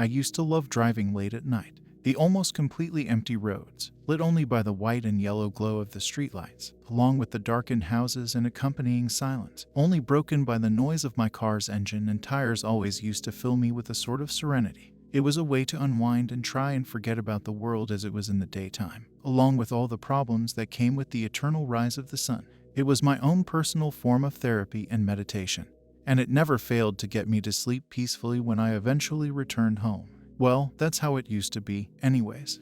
I used to love driving late at night. The almost completely empty roads, lit only by the white and yellow glow of the streetlights, along with the darkened houses and accompanying silence, only broken by the noise of my car's engine and tires, always used to fill me with a sort of serenity. It was a way to unwind and try and forget about the world as it was in the daytime, along with all the problems that came with the eternal rise of the sun. It was my own personal form of therapy and meditation, and it never failed to get me to sleep peacefully when I eventually returned home. Well, that's how it used to be, anyways.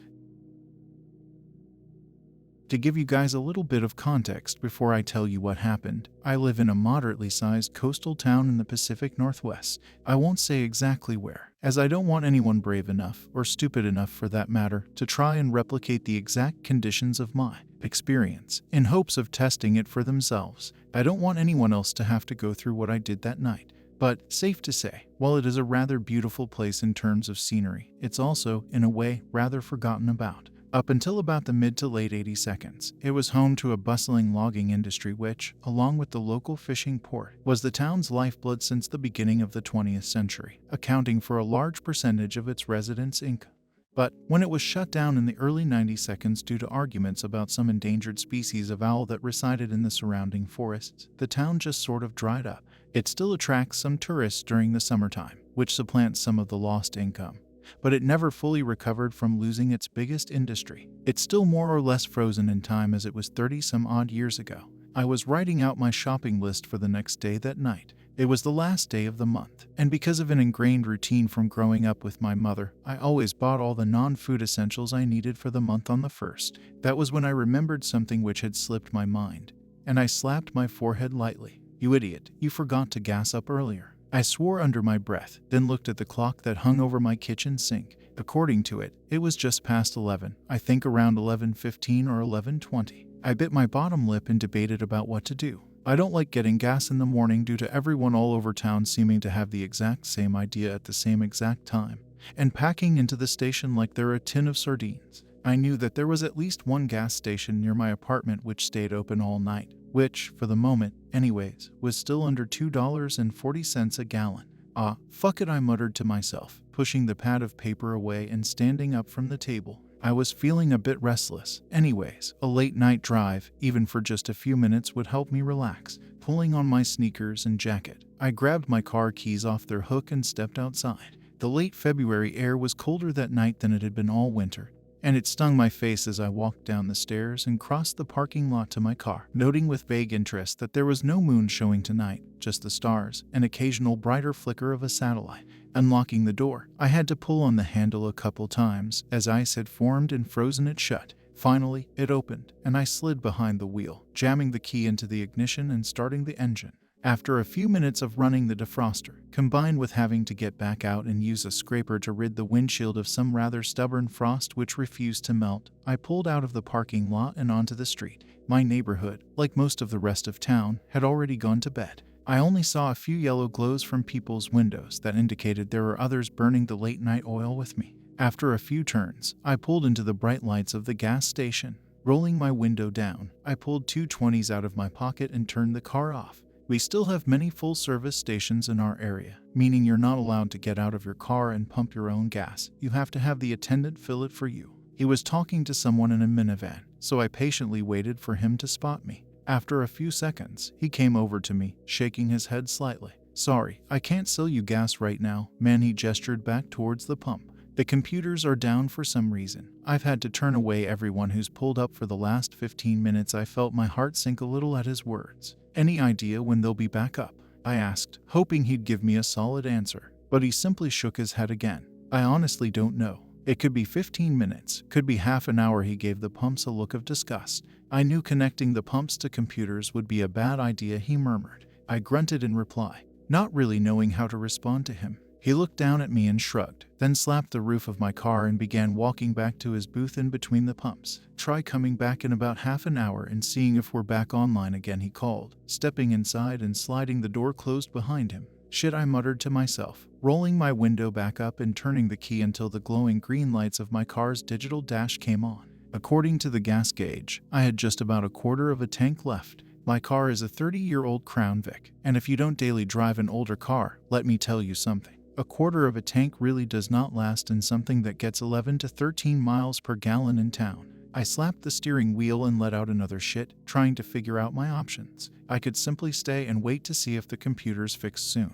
To give you guys a little bit of context before I tell you what happened, I live in a moderately sized coastal town in the Pacific Northwest. I won't say exactly where, as I don't want anyone brave enough, or stupid enough for that matter, to try and replicate the exact conditions of my experience, in hopes of testing it for themselves. I don't want anyone else to have to go through what I did that night. But, safe to say, while it is a rather beautiful place in terms of scenery, it's also, in a way, rather forgotten about. Up until about the mid to late 82nds, it was home to a bustling logging industry which, along with the local fishing port, was the town's lifeblood since the beginning of the 20th century, accounting for a large percentage of its residents' income. But when it was shut down in the early 92nds due to arguments about some endangered species of owl that resided in the surrounding forests, the town just sort of dried up. It still attracts some tourists during the summertime, which supplants some of the lost income, but it never fully recovered from losing its biggest industry. It's still more or less frozen in time as it was 30-some-odd years ago. I was writing out my shopping list for the next day that night. It was the last day of the month, and because of an ingrained routine from growing up with my mother, I always bought all the non-food essentials I needed for the month on the 1st. That was when I remembered something which had slipped my mind, and I slapped my forehead lightly. "You idiot, you forgot to gas up earlier." I swore under my breath, then looked at the clock that hung over my kitchen sink. According to it, it was just past 11, I think around 11:15 or 11:20. I bit my bottom lip and debated about what to do. I don't like getting gas in the morning due to everyone all over town seeming to have the exact same idea at the same exact time, and packing into the station like they're a tin of sardines. I knew that there was at least one gas station near my apartment which stayed open all night, which, for the moment, anyways, was still under $2.40 a gallon. "Ah, fuck it," I muttered to myself, pushing the pad of paper away and standing up from the table. I was feeling a bit restless. Anyways, a late night drive, even for just a few minutes, would help me relax. Pulling on my sneakers and jacket, I grabbed my car keys off their hook and stepped outside. The late February air was colder that night than it had been all winter, and it stung my face as I walked down the stairs and crossed the parking lot to my car, noting with vague interest that there was no moon showing tonight, just the stars, an occasional brighter flicker of a satellite. Unlocking the door, I had to pull on the handle a couple times, as ice had formed and frozen it shut. Finally, it opened, and I slid behind the wheel, jamming the key into the ignition and starting the engine. After a few minutes of running the defroster, combined with having to get back out and use a scraper to rid the windshield of some rather stubborn frost which refused to melt, I pulled out of the parking lot and onto the street. My neighborhood, like most of the rest of town, had already gone to bed. I only saw a few yellow glows from people's windows that indicated there were others burning the late-night oil with me. After a few turns, I pulled into the bright lights of the gas station. Rolling my window down, I pulled two 20s out of my pocket and turned the car off. We still have many full-service stations in our area, meaning you're not allowed to get out of your car and pump your own gas. You have to have the attendant fill it for you. He was talking to someone in a minivan, so I patiently waited for him to spot me. After a few seconds, he came over to me, shaking his head slightly. "Sorry, I can't sell you gas right now, man." He gestured back towards the pump. "The computers are down for some reason. I've had to turn away everyone who's pulled up for the last 15 minutes. I felt my heart sink a little at his words. "Any idea when they'll be back up?" I asked, hoping he'd give me a solid answer, but he simply shook his head again. "I honestly don't know. It could be 15 minutes, could be half an hour." He gave the pumps a look of disgust. "I knew connecting the pumps to computers would be a bad idea," he murmured. I grunted in reply, not really knowing how to respond to him. He looked down at me and shrugged, then slapped the roof of my car and began walking back to his booth in between the pumps. "Try coming back in about half an hour and seeing if we're back online again," he called, stepping inside and sliding the door closed behind him. "Shit," I muttered to myself, rolling my window back up and turning the key until the glowing green lights of my car's digital dash came on. According to the gas gauge, I had just about a quarter of a tank left. My car is a 30-year-old Crown Vic, and if you don't daily drive an older car, let me tell you something. A quarter of a tank really does not last in something that gets 11 to 13 miles per gallon in town. I slapped the steering wheel and let out another shit, trying to figure out my options. I could simply stay and wait to see if the computer's fixed soon.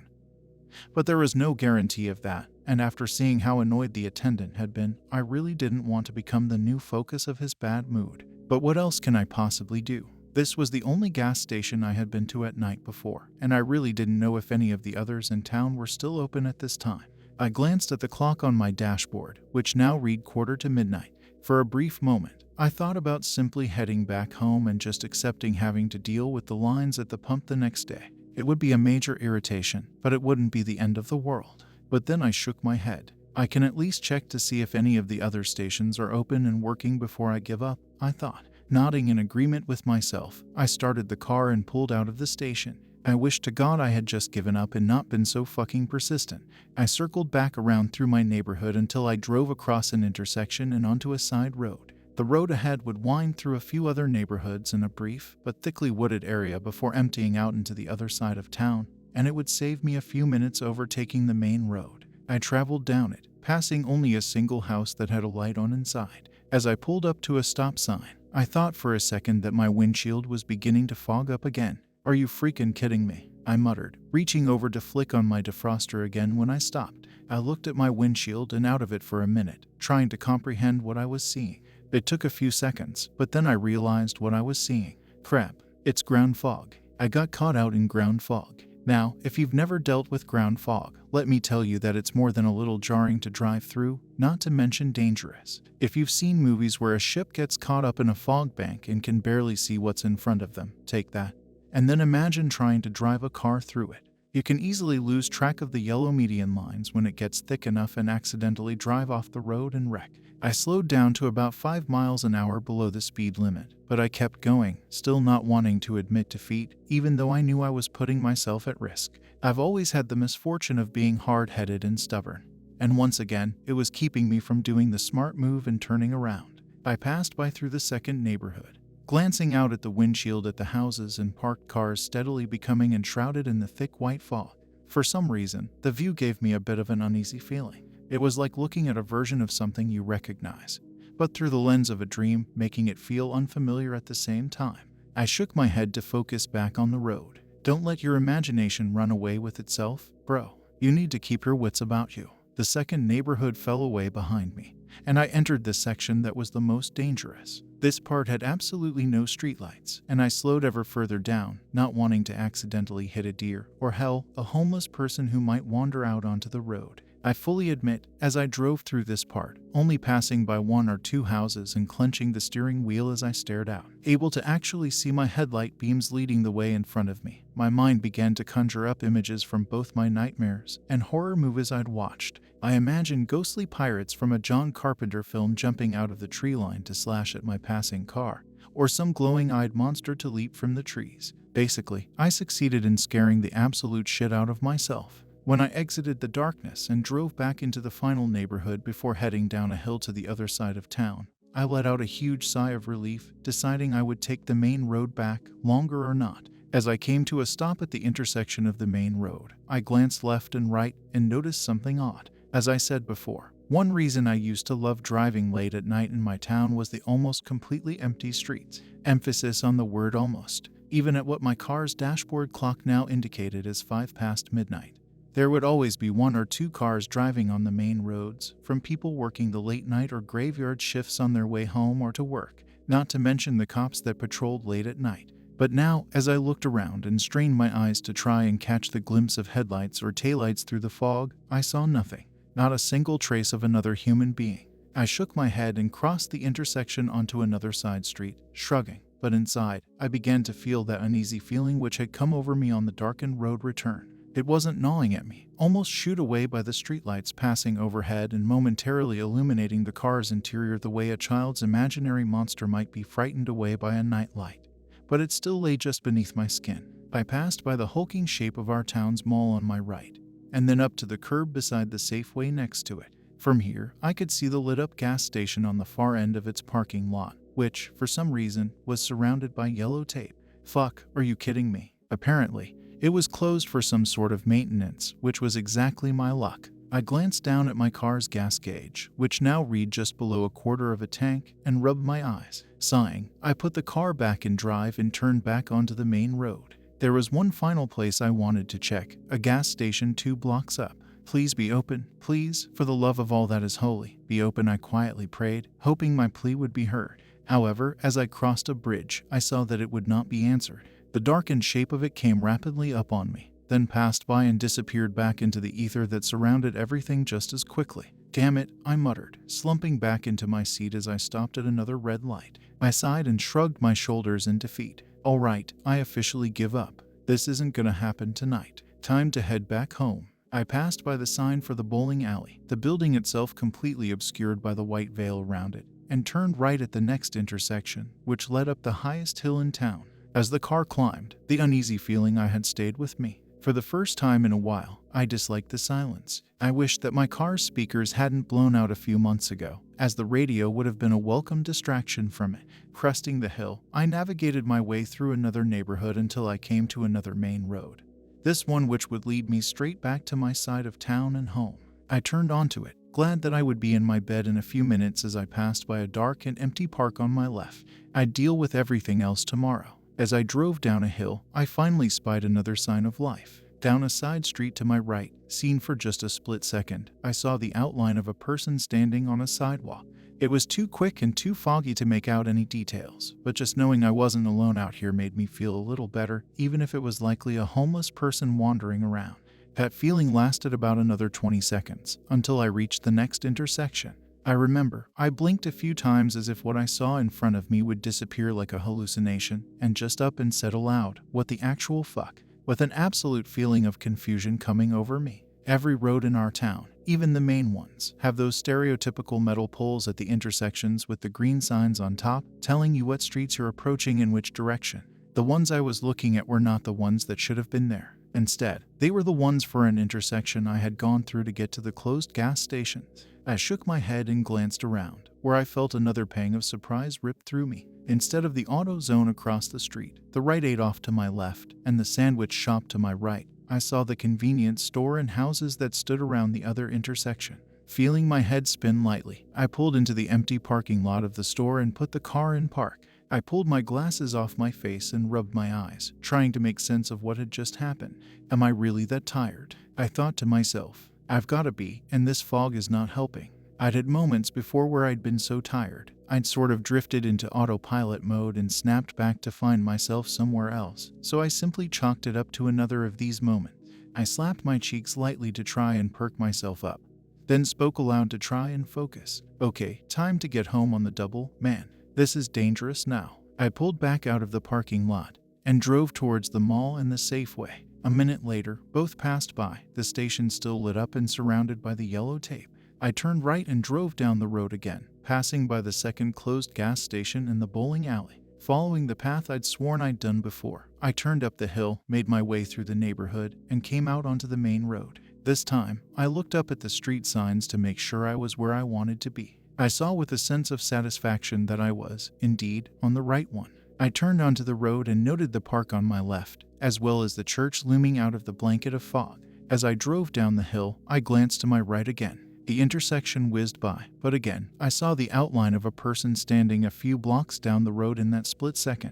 But there was no guarantee of that, and after seeing how annoyed the attendant had been, I really didn't want to become the new focus of his bad mood. But what else can I possibly do? This was the only gas station I had been to at night before, and I really didn't know if any of the others in town were still open at this time. I glanced at the clock on my dashboard, which now read midnight. For a brief moment, I thought about simply heading back home and just accepting having to deal with the lines at the pump the next day. It would be a major irritation, but it wouldn't be the end of the world. But then I shook my head. I can at least check to see if any of the other stations are open and working before I give up, I thought. Nodding in agreement with myself, I started the car and pulled out of the station. I wished to God I had just given up and not been so fucking persistent. I circled back around through my neighborhood until I drove across an intersection and onto a side road. The road ahead would wind through a few other neighborhoods in a brief but thickly wooded area before emptying out into the other side of town, and it would save me a few minutes overtaking the main road. I traveled down it, passing only a single house that had a light on inside. As I pulled up to a stop sign, I thought for a second that my windshield was beginning to fog up again. "Are you freaking kidding me?" I muttered, reaching over to flick on my defroster again when I stopped. I looked at my windshield and out of it for a minute, trying to comprehend what I was seeing. It took a few seconds, but then I realized what I was seeing. Crap, it's ground fog. I got caught out in ground fog. Now, if you've never dealt with ground fog, let me tell you that it's more than a little jarring to drive through, not to mention dangerous. If you've seen movies where a ship gets caught up in a fog bank and can barely see what's in front of them, take that. And then imagine trying to drive a car through it. You can easily lose track of the yellow median lines when it gets thick enough and accidentally drive off the road and wreck. I slowed down to about 5 miles an hour below the speed limit, but I kept going, still not wanting to admit defeat, even though I knew I was putting myself at risk. I've always had the misfortune of being hard-headed and stubborn, and once again, it was keeping me from doing the smart move and turning around. I passed by through the second neighborhood, glancing out at the windshield at the houses and parked cars steadily becoming enshrouded in the thick white fog. For some reason, the view gave me a bit of an uneasy feeling. It was like looking at a version of something you recognize, but through the lens of a dream, making it feel unfamiliar at the same time. I shook my head to focus back on the road. Don't let your imagination run away with itself, bro. You need to keep your wits about you. The second neighborhood fell away behind me, and I entered the section that was the most dangerous. This part had absolutely no streetlights, and I slowed ever further down, not wanting to accidentally hit a deer, or hell, a homeless person who might wander out onto the road. I fully admit, as I drove through this part, only passing by 1 or 2 houses and clenching the steering wheel as I stared out, able to actually see my headlight beams leading the way in front of me, my mind began to conjure up images from both my nightmares and horror movies I'd watched. I imagined ghostly pirates from a John Carpenter film jumping out of the tree line to slash at my passing car, or some glowing-eyed monster to leap from the trees. Basically, I succeeded in scaring the absolute shit out of myself. When I exited the darkness and drove back into the final neighborhood before heading down a hill to the other side of town, I let out a huge sigh of relief, deciding I would take the main road back, longer or not. As I came to a stop at the intersection of the main road, I glanced left and right and noticed something odd. As I said before, one reason I used to love driving late at night in my town was the almost completely empty streets. Emphasis on the word almost, even at what my car's dashboard clock now indicated as 5 past midnight. There would always be 1 or 2 cars driving on the main roads, from people working the late night or graveyard shifts on their way home or to work, not to mention the cops that patrolled late at night. But now, as I looked around and strained my eyes to try and catch the glimpse of headlights or taillights through the fog, I saw nothing, not a single trace of another human being. I shook my head and crossed the intersection onto another side street, shrugging. But inside, I began to feel that uneasy feeling which had come over me on the darkened road return. It wasn't gnawing at me, almost shooed away by the streetlights passing overhead and momentarily illuminating the car's interior the way a child's imaginary monster might be frightened away by a night light. But it still lay just beneath my skin. I passed by the hulking shape of our town's mall on my right, and then up to the curb beside the Safeway next to it. From here, I could see the lit-up gas station on the far end of its parking lot, which, for some reason, was surrounded by yellow tape. Fuck, are you kidding me? Apparently, it was closed for some sort of maintenance, which was exactly my luck. I glanced down at my car's gas gauge, which now read just below a quarter of a tank, and rubbed my eyes. Sighing, I put the car back in drive and turned back onto the main road. There was one final place I wanted to check, a gas station 2 blocks up. Please be open, please, for the love of all that is holy. Be open, I quietly prayed, hoping my plea would be heard. However, as I crossed a bridge, I saw that it would not be answered. The darkened shape of it came rapidly up on me, then passed by and disappeared back into the ether that surrounded everything just as quickly. Damn it, I muttered, slumping back into my seat as I stopped at another red light. I sighed and shrugged my shoulders in defeat. All right, I officially give up. This isn't gonna happen tonight. Time to head back home. I passed by the sign for the bowling alley, the building itself completely obscured by the white veil around it, and turned right at the next intersection, which led up the highest hill in town. As the car climbed, the uneasy feeling I had stayed with me. For the first time in a while, I disliked the silence. I wished that my car's speakers hadn't blown out a few months ago, as the radio would have been a welcome distraction from it. Cresting the hill, I navigated my way through another neighborhood until I came to another main road. This one which would lead me straight back to my side of town and home. I turned onto it, glad that I would be in my bed in a few minutes as I passed by a dark and empty park on my left. I'd deal with everything else tomorrow. As I drove down a hill, I finally spied another sign of life. Down a side street to my right, seen for just a split second, I saw the outline of a person standing on a sidewalk. It was too quick and too foggy to make out any details, but just knowing I wasn't alone out here made me feel a little better, even if it was likely a homeless person wandering around. That feeling lasted about another 20 seconds, until I reached the next intersection. I remember, I blinked a few times as if what I saw in front of me would disappear like a hallucination, and just up and said aloud, "What the actual fuck?" with an absolute feeling of confusion coming over me. Every road in our town, even the main ones, have those stereotypical metal poles at the intersections with the green signs on top, telling you what streets you're approaching in which direction. The ones I was looking at were not the ones that should have been there. Instead, they were the ones for an intersection I had gone through to get to the closed gas stations. I shook my head and glanced around, where I felt another pang of surprise rip through me. Instead of the auto zone across the street, the Rite Aid off to my left, and the sandwich shop to my right, I saw the convenience store and houses that stood around the other intersection. Feeling my head spin lightly, I pulled into the empty parking lot of the store and put the car in park. I pulled my glasses off my face and rubbed my eyes, trying to make sense of what had just happened. Am I really that tired? I thought to myself. I've gotta be, and this fog is not helping. I'd had moments before where I'd been so tired, I'd sort of drifted into autopilot mode and snapped back to find myself somewhere else, so I simply chalked it up to another of these moments. I slapped my cheeks lightly to try and perk myself up, then spoke aloud to try and focus. Okay, time to get home on the double, man. This is dangerous now. I pulled back out of the parking lot and drove towards the mall and the Safeway. A minute later, both passed by, the station still lit up and surrounded by the yellow tape. I turned right and drove down the road again, passing by the second closed gas station and the bowling alley. Following the path I'd sworn I'd done before, I turned up the hill, made my way through the neighborhood, and came out onto the main road. This time, I looked up at the street signs to make sure I was where I wanted to be. I saw with a sense of satisfaction that I was, indeed, on the right one. I turned onto the road and noted the park on my left, as well as the church looming out of the blanket of fog. As I drove down the hill, I glanced to my right again. The intersection whizzed by, but again, I saw the outline of a person standing a few blocks down the road in that split second.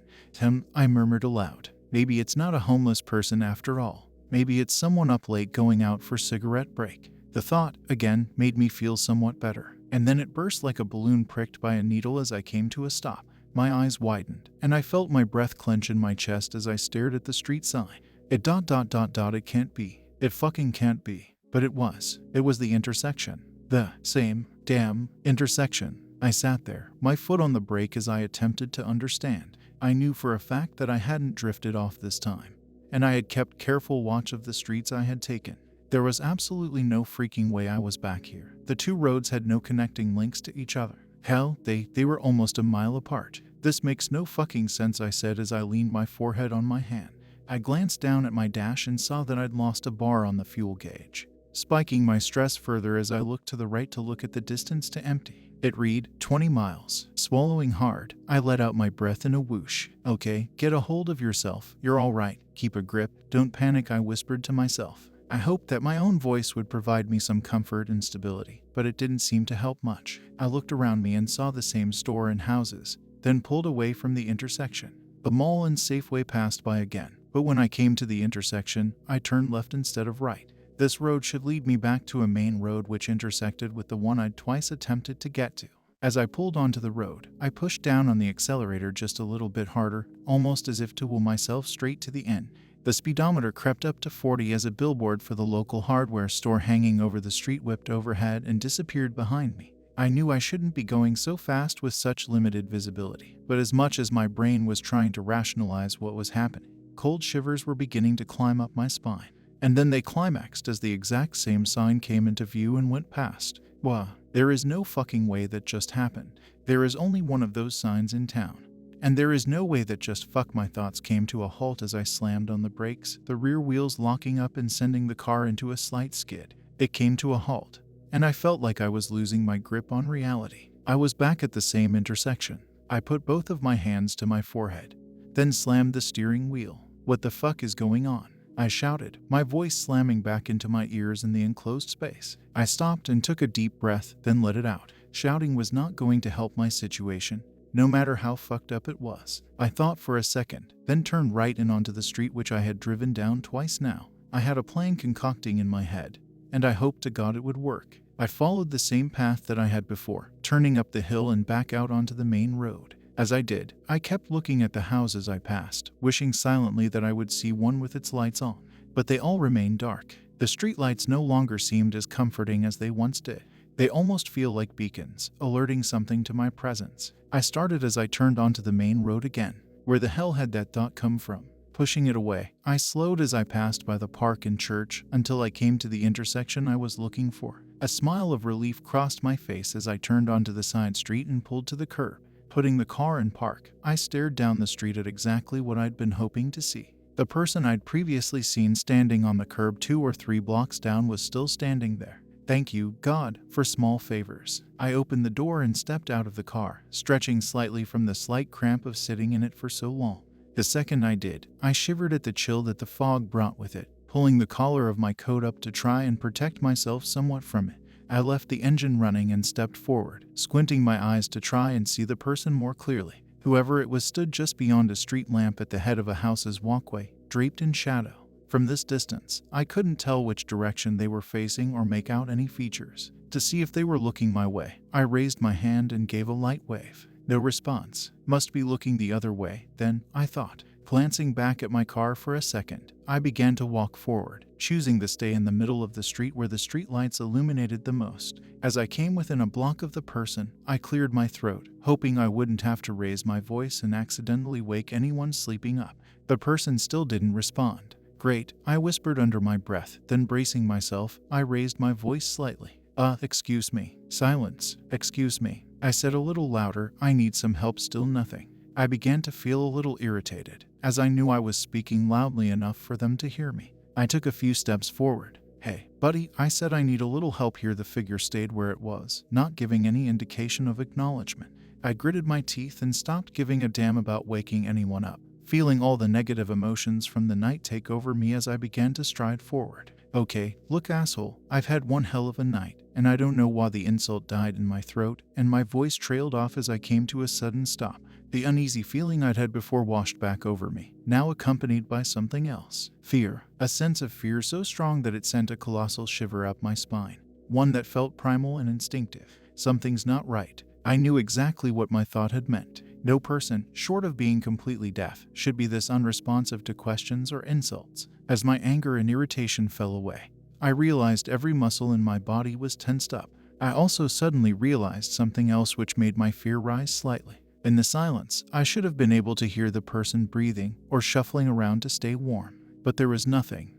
I murmured aloud. Maybe it's not a homeless person after all. Maybe it's someone up late going out for cigarette break. The thought, again, made me feel somewhat better. And then it burst like a balloon pricked by a needle as I came to a stop. My eyes widened, and I felt my breath clench in my chest as I stared at the street sign. It can't be. It fucking can't be. But it was. It was the intersection. The same damn intersection. I sat there, my foot on the brake as I attempted to understand. I knew for a fact that I hadn't drifted off this time, and I had kept careful watch of the streets I had taken. There was absolutely no freaking way I was back here. The two roads had no connecting links to each other. Hell, they were almost a mile apart. This makes no fucking sense, I said as I leaned my forehead on my hand. I glanced down at my dash and saw that I'd lost a bar on the fuel gauge, spiking my stress further as I looked to the right to look at the distance to empty. It read 20 miles. Swallowing hard, I let out my breath in a whoosh. Okay, get a hold of yourself. You're all right. Keep a grip. Don't panic, I whispered to myself. I hoped that my own voice would provide me some comfort and stability, but it didn't seem to help much. I looked around me and saw the same store and houses, then pulled away from the intersection. The mall and Safeway passed by again, but when I came to the intersection, I turned left instead of right. This road should lead me back to a main road which intersected with the one I'd twice attempted to get to. As I pulled onto the road, I pushed down on the accelerator just a little bit harder, almost as if to will myself straight to the end. The speedometer crept up to 40 as a billboard for the local hardware store hanging over the street whipped overhead and disappeared behind me. I knew I shouldn't be going so fast with such limited visibility, but as much as my brain was trying to rationalize what was happening, cold shivers were beginning to climb up my spine. And then they climaxed as the exact same sign came into view and went past. Wow, there is no fucking way that just happened. There is only one of those signs in town. And there is no way that just fuck. My thoughts came to a halt as I slammed on the brakes, the rear wheels locking up and sending the car into a slight skid. It came to a halt, and I felt like I was losing my grip on reality. I was back at the same intersection. I put both of my hands to my forehead, then slammed the steering wheel. What the fuck is going on? I shouted, my voice slamming back into my ears in the enclosed space. I stopped and took a deep breath, then let it out. Shouting was not going to help my situation, no matter how fucked up it was. I thought for a second, then turned right in onto the street which I had driven down twice now. I had a plan concocting in my head, and I hoped to God it would work. I followed the same path that I had before, turning up the hill and back out onto the main road. As I did, I kept looking at the houses I passed, wishing silently that I would see one with its lights on, but they all remained dark. The streetlights no longer seemed as comforting as they once did. They almost feel like beacons, alerting something to my presence. I started as I turned onto the main road again. Where the hell had that thought come from? Pushing it away, I slowed as I passed by the park and church until I came to the intersection I was looking for. A smile of relief crossed my face as I turned onto the side street and pulled to the curb. Putting the car in park, I stared down the street at exactly what I'd been hoping to see. The person I'd previously seen standing on the curb 2 or 3 blocks down was still standing there. Thank you, God, for small favors. I opened the door and stepped out of the car, stretching slightly from the slight cramp of sitting in it for so long. The second I did, I shivered at the chill that the fog brought with it, pulling the collar of my coat up to try and protect myself somewhat from it. I left the engine running and stepped forward, squinting my eyes to try and see the person more clearly. Whoever it was stood just beyond a street lamp at the head of a house's walkway, draped in shadow. From this distance, I couldn't tell which direction they were facing or make out any features. To see if they were looking my way, I raised my hand and gave a light wave. No response. Must be looking the other way, then, I thought. Glancing back at my car for a second, I began to walk forward, choosing to stay in the middle of the street where the streetlights illuminated the most. As I came within a block of the person, I cleared my throat, hoping I wouldn't have to raise my voice and accidentally wake anyone sleeping up. The person still didn't respond. Great, I whispered under my breath, then bracing myself, I raised my voice slightly. Excuse me. Silence. Excuse me. I said a little louder, I need some help. Still nothing. I began to feel a little irritated, as I knew I was speaking loudly enough for them to hear me. I took a few steps forward. Hey, buddy, I said I need a little help here. The figure stayed where it was, not giving any indication of acknowledgement. I gritted my teeth and stopped giving a damn about waking anyone up, feeling all the negative emotions from the night take over me as I began to stride forward. Okay, look asshole, I've had one hell of a night, and I don't know why the insult died in my throat, and my voice trailed off as I came to a sudden stop. The uneasy feeling I'd had before washed back over me, now accompanied by something else. Fear. A sense of fear so strong that it sent a colossal shiver up my spine. One that felt primal and instinctive. Something's not right. I knew exactly what my thought had meant. No person, short of being completely deaf, should be this unresponsive to questions or insults. As my anger and irritation fell away, I realized every muscle in my body was tensed up. I also suddenly realized something else which made my fear rise slightly. In the silence, I should have been able to hear the person breathing or shuffling around to stay warm. But there was nothing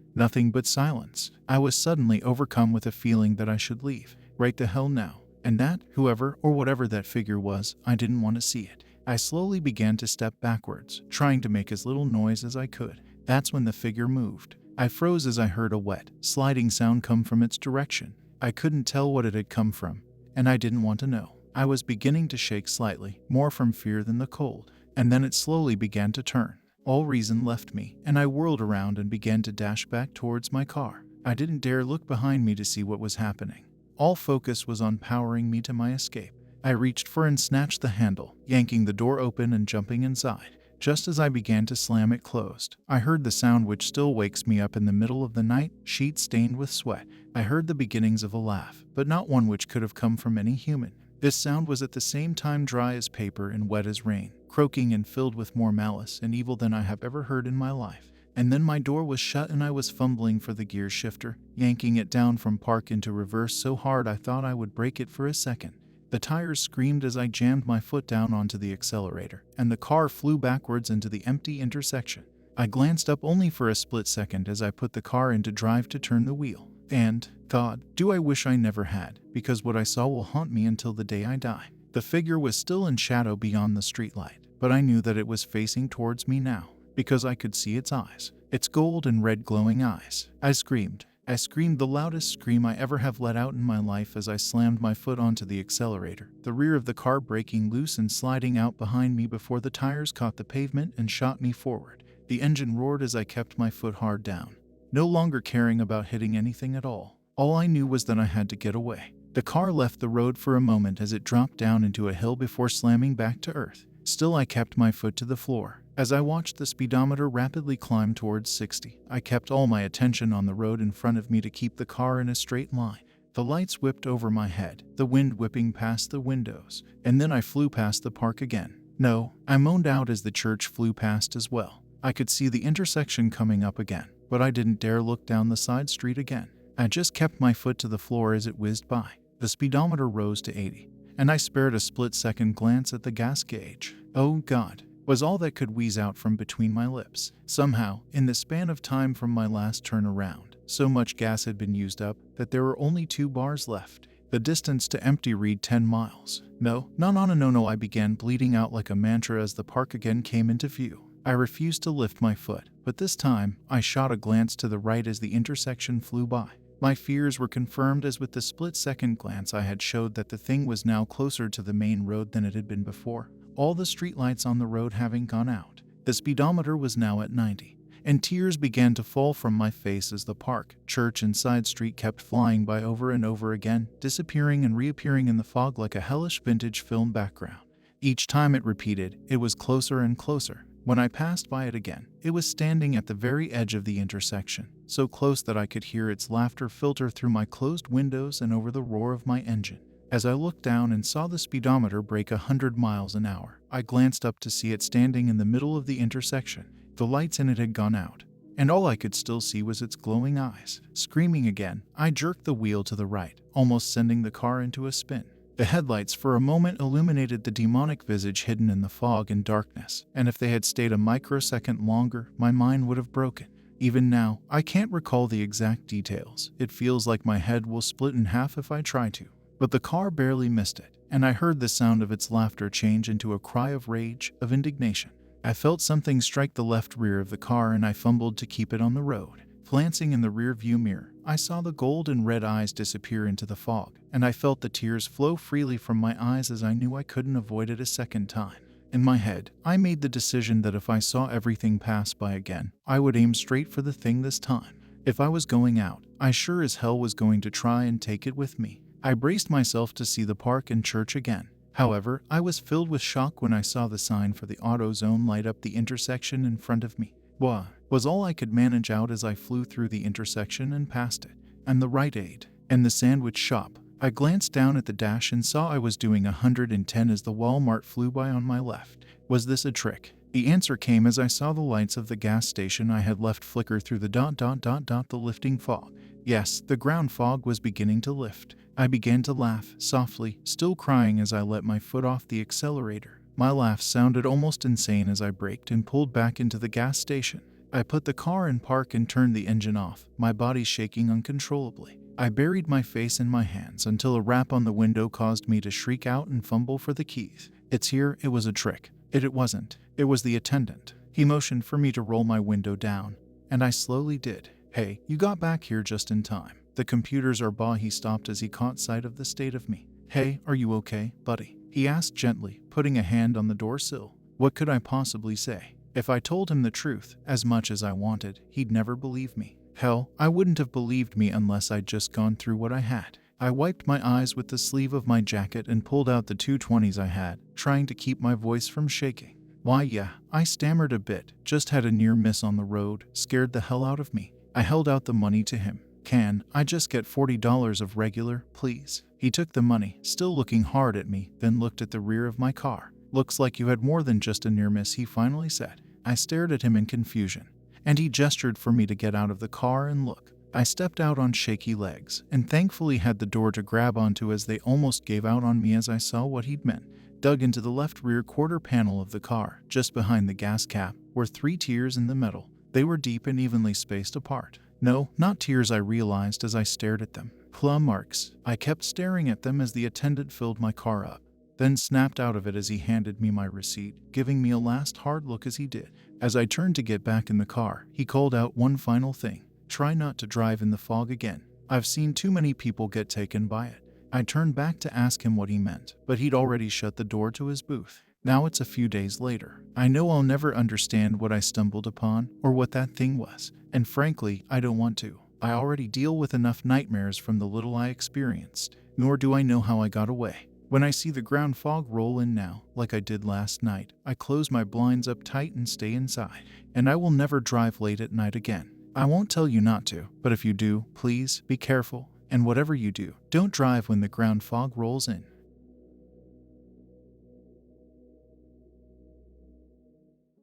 but silence. I was suddenly overcome with a feeling that I should leave, right the hell now. And that, whoever or whatever that figure was, I didn't want to see it. I slowly began to step backwards, trying to make as little noise as I could. That's when the figure moved. I froze as I heard a wet, sliding sound come from its direction. I couldn't tell what it had come from, and I didn't want to know. I was beginning to shake slightly, more from fear than the cold, and then it slowly began to turn. All reason left me, and I whirled around and began to dash back towards my car. I didn't dare look behind me to see what was happening. All focus was on powering me to my escape. I reached for and snatched the handle, yanking the door open and jumping inside. Just as I began to slam it closed, I heard the sound which still wakes me up in the middle of the night, sheets stained with sweat. I heard the beginnings of a laugh, but not one which could have come from any human. This sound was at the same time dry as paper and wet as rain, croaking and filled with more malice and evil than I have ever heard in my life. And then my door was shut and I was fumbling for the gear shifter, yanking it down from park into reverse so hard I thought I would break it for a second. The tires screamed as I jammed my foot down onto the accelerator, and the car flew backwards into the empty intersection. I glanced up only for a split second as I put the car into drive to turn the wheel. And, God, do I wish I never had, because what I saw will haunt me until the day I die. The figure was still in shadow beyond the streetlight, but I knew that it was facing towards me now, because I could see its eyes, its gold and red glowing eyes. I screamed the loudest scream I ever have let out in my life as I slammed my foot onto the accelerator, the rear of the car breaking loose and sliding out behind me before the tires caught the pavement and shot me forward. The engine roared as I kept my foot hard down, no longer caring about hitting anything at all. All I knew was that I had to get away. The car left the road for a moment as it dropped down into a hill before slamming back to earth. Still, I kept my foot to the floor. As I watched the speedometer rapidly climb towards 60, I kept all my attention on the road in front of me to keep the car in a straight line. The lights whipped over my head, the wind whipping past the windows, and then I flew past the park again. No, I moaned out as the church flew past as well. I could see the intersection coming up again, but I didn't dare look down the side street again. I just kept my foot to the floor as it whizzed by. The speedometer rose to 80, and I spared a split-second glance at the gas gauge. Oh God, was all that could wheeze out from between my lips. Somehow, in the span of time from my last turn around, so much gas had been used up that there were only 2 bars left. The distance to empty read 10 miles. No, I began bleeding out like a mantra as the park again came into view. I refused to lift my foot, but this time, I shot a glance to the right as the intersection flew by. My fears were confirmed as with the split-second glance I had showed that the thing was now closer to the main road than it had been before. All the streetlights on the road having gone out, the speedometer was now at 90, and tears began to fall from my face as the park, church, and side street kept flying by over and over again, disappearing and reappearing in the fog like a hellish vintage film background. Each time it repeated, it was closer and closer. When I passed by it again, it was standing at the very edge of the intersection, so close that I could hear its laughter filter through my closed windows and over the roar of my engine. As I looked down and saw the speedometer break 100 miles an hour, I glanced up to see it standing in the middle of the intersection. The lights in it had gone out, and all I could still see was its glowing eyes. Screaming again, I jerked the wheel to the right, almost sending the car into a spin. The headlights for a moment illuminated the demonic visage hidden in the fog and darkness, and if they had stayed a microsecond longer, my mind would have broken. Even now, I can't recall the exact details. It feels like my head will split in half if I try to. But the car barely missed it, and I heard the sound of its laughter change into a cry of rage, of indignation. I felt something strike the left rear of the car and I fumbled to keep it on the road. Glancing in the rear view mirror, I saw the gold and red eyes disappear into the fog, and I felt the tears flow freely from my eyes as I knew I couldn't avoid it a second time. In my head, I made the decision that if I saw everything pass by again, I would aim straight for the thing this time. If I was going out, I sure as hell was going to try and take it with me. I braced myself to see the park and church again. However, I was filled with shock when I saw the sign for the auto zone light up the intersection in front of me. "Wah," was all I could manage out as I flew through the intersection and past it. And the Rite Aid, and the sandwich shop. I glanced down at the dash and saw I was doing 110 as the Walmart flew by on my left. Was this a trick? The answer came as I saw the lights of the gas station I had left flicker through the the lifting fog. Yes, the ground fog was beginning to lift. I began to laugh, softly, still crying as I let my foot off the accelerator. My laugh sounded almost insane as I braked and pulled back into the gas station. I put the car in park and turned the engine off, my body shaking uncontrollably. I buried my face in my hands until a rap on the window caused me to shriek out and fumble for the keys. "It's here." It was a trick. It wasn't. It was the attendant. He motioned for me to roll my window down, and I slowly did. "Hey, you got back here just in time. The computers are bah." He stopped as he caught sight of the state of me. "Hey, are you okay, buddy?" he asked gently, putting a hand on the door sill. What could I possibly say? If I told him the truth, as much as I wanted, he'd never believe me. Hell, I wouldn't have believed me unless I'd just gone through what I had. I wiped my eyes with the sleeve of my jacket and pulled out the 220s I had, trying to keep my voice from shaking. Why yeah, I stammered a bit, just had a near miss on the road, scared the hell out of me. I held out the money to him. Can I just get $40 of regular, please? He took the money, still looking hard at me, then looked at the rear of my car. Looks like you had more than just a near miss, he finally said. I stared at him in confusion, and he gestured for me to get out of the car and look. I stepped out on shaky legs, and thankfully had the door to grab onto as they almost gave out on me as I saw what he'd meant. Dug into the left rear quarter panel of the car, just behind the gas cap, were 3 tears in the metal. They were deep and evenly spaced apart. No, not tears, I realized as I stared at them. Plum marks. I kept staring at them as the attendant filled my car up, then snapped out of it as he handed me my receipt, giving me a last hard look as he did. As I turned to get back in the car, he called out one final thing. Try not to drive in the fog again. I've seen too many people get taken by it. I turned back to ask him what he meant, but he'd already shut the door to his booth. Now it's a few days later. I know I'll never understand what I stumbled upon or what that thing was, and frankly, I don't want to. I already deal with enough nightmares from the little I experienced, nor do I know how I got away. When I see the ground fog roll in now, like I did last night, I close my blinds up tight and stay inside, and I will never drive late at night again. I won't tell you not to, but if you do, please be careful, and whatever you do, don't drive when the ground fog rolls in.